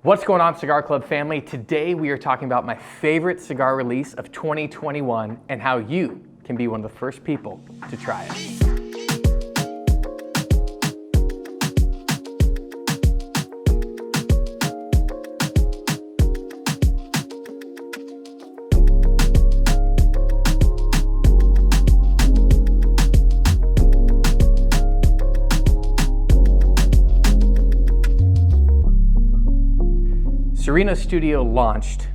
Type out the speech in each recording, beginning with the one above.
What's going on, Cigar Club family? Today we are talking about my favorite cigar release of 2021 and how you can be one of the first people to try it. Serino Studio launched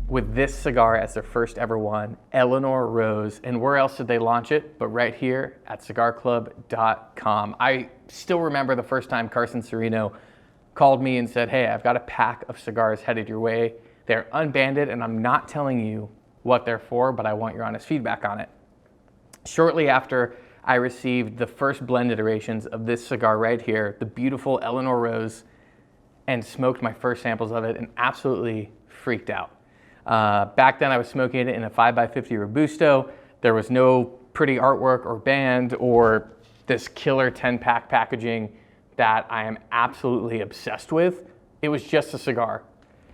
with this cigar as their first ever one, Elenor Rose. And where else did they launch it but right here at cigarclub.com. I still remember the first time Carson Serino called me and said, hey, I've got a pack of cigars headed your way. They're unbanded and I'm not telling you what they're for, but I want your honest feedback on it. Shortly after I received the first blend iterations of this cigar right here, the beautiful Elenor Rose, and smoked my first samples of it and absolutely freaked out. Back then I was smoking it in a 5x50 Robusto. There was no pretty artwork or band or this killer 10-pack packaging that I am absolutely obsessed with. It was just a cigar.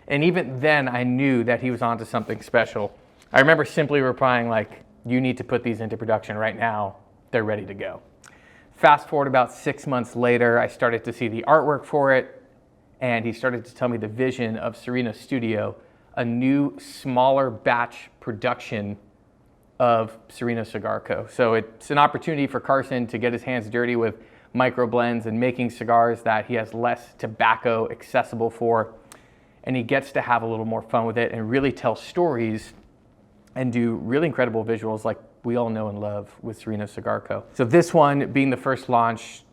And even then I knew that he was onto something special. I remember simply replying like, you need to put these into production right now. They're ready to go. Fast forward about 6 months later, I started to see the artwork for it, and he started to tell me the vision of Serino Studio, a new, smaller batch production of Serino Cigar Co. So it's an opportunity for Carson to get his hands dirty with micro blends and making cigars that he has less tobacco accessible for. And he gets to have a little more fun with it and really tell stories and do really incredible visuals like we all know and love with Serino Cigar Co. So this one, being the first launch,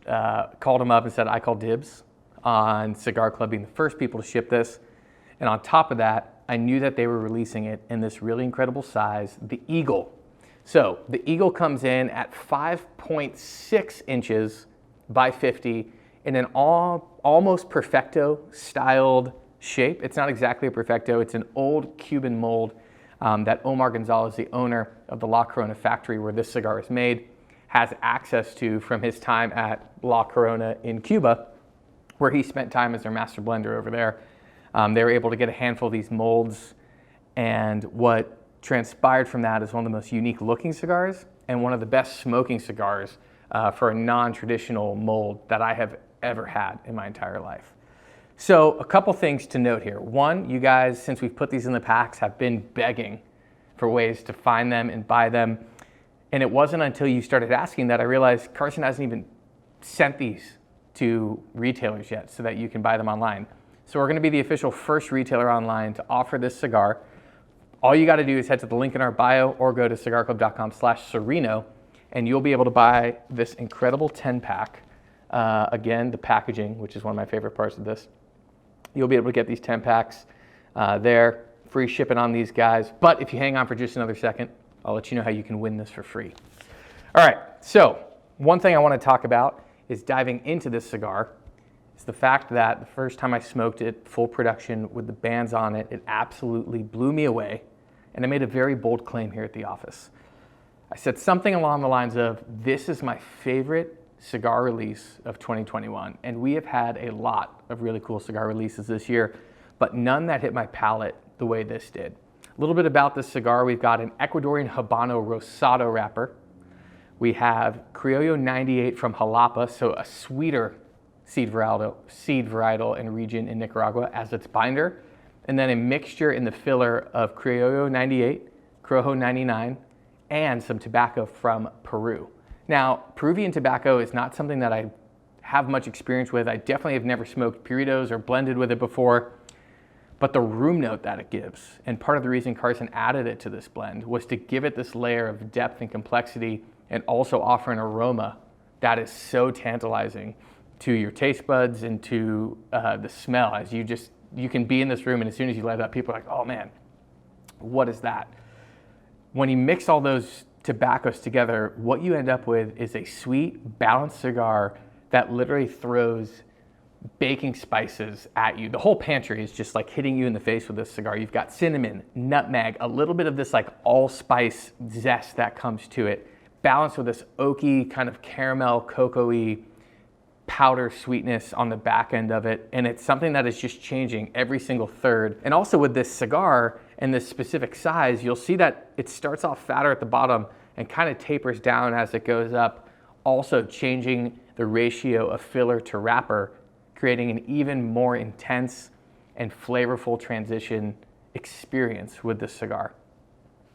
called him up and said, I call dibs on Cigar Club being the first people to ship this. And on top of that, I knew that they were releasing it in this really incredible size, the Eagle. So the Eagle comes in at 5.6 inches by 50 in an almost perfecto styled shape. It's not exactly a perfecto, it's an old Cuban mold that Omar Gonzalez, the owner of the La Corona factory where this cigar is made, has access to from his time at La Corona in Cuba, where he spent time as their master blender over there. They were able to get a handful of these molds, and what transpired from that is one of the most unique looking cigars and one of the best smoking cigars for a non-traditional mold that I have ever had in my entire life. So a couple things to note here. One, you guys, since we've put these in the packs, have been begging for ways to find them and buy them. And it wasn't until you started asking that I realized Carson hasn't even sent these to retailers yet so that you can buy them online. So we're going to be the official first retailer online to offer this cigar. All you got to do is head to the link in our bio or go to cigarclub.com/Serino and you'll be able to buy this incredible 10-pack. Again, the packaging, which is one of my favorite parts of this. You'll be able to get these 10 packs there, free shipping on these guys. But if you hang on for just another second, I'll let you know how you can win this for free. All right, so one thing I want to talk about is diving into this cigar. It's the fact that the first time I smoked it, full production with the bands on it, it absolutely blew me away. And I made a very bold claim here at the office. I said something along the lines of, this is my favorite cigar release of 2021. And we have had a lot of really cool cigar releases this year, but none that hit my palate the way this did. A little bit about this cigar. We've got an Ecuadorian Habano Rosado wrapper. We have Criollo 98 from Jalapa, so a sweeter seed varietal and region in Nicaragua as its binder. And then a mixture in the filler of Criollo 98, Corojo 99, and some tobacco from Peru. Now, Peruvian tobacco is not something that I have much experience with. I definitely have never smoked puritos or blended with it before, but the room note that it gives, and part of the reason Carson added it to this blend was to give it this layer of depth and complexity and also offer an aroma that is so tantalizing to your taste buds and to the smell. As you can be in this room and as soon as you light up, people are like, oh man, what is that? When you mix all those tobaccos together, what you end up with is a sweet, balanced cigar that literally throws baking spices at you. The whole pantry is just like hitting you in the face with this cigar. You've got cinnamon, nutmeg, a little bit of this like allspice zest that comes to it, balanced with this oaky kind of caramel, cocoa-y powder sweetness on the back end of it, and it's something that is just changing every single third. And also with this cigar and this specific size, you'll see that it starts off fatter at the bottom and kind of tapers down as it goes up, also changing the ratio of filler to wrapper, creating an even more intense and flavorful transition experience with this cigar.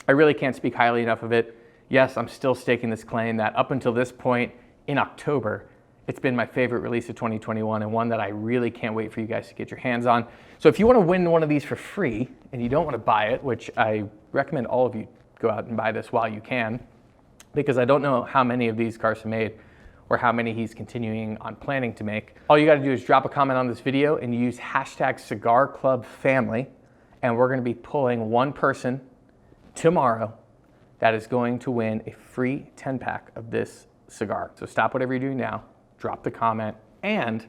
I really can't speak highly enough of it. Yes, I'm still staking this claim that up until this point in October, it's been my favorite release of 2021 and one that I really can't wait for you guys to get your hands on. So if you want to win one of these for free and you don't want to buy it, which I recommend all of you go out and buy this while you can, because I don't know how many of these Carson made or how many he's continuing on planning to make. All you got to do is drop a comment on this video and use hashtag Cigar Club Family, and we're going to be pulling one person tomorrow that is going to win a free 10-pack of this cigar. So stop whatever you're doing now, drop the comment, and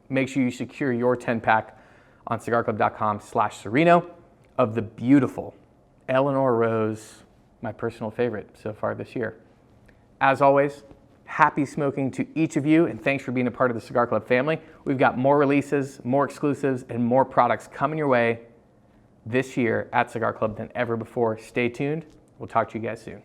make sure you secure your 10-pack on cigarclub.com/Serino of the beautiful Elenor Rose, my personal favorite so far this year. As always, happy smoking to each of you, and thanks for being a part of the Cigar Club family. We've got more releases, more exclusives, and more products coming your way this year at Cigar Club than ever before. Stay tuned. We'll talk to you guys soon.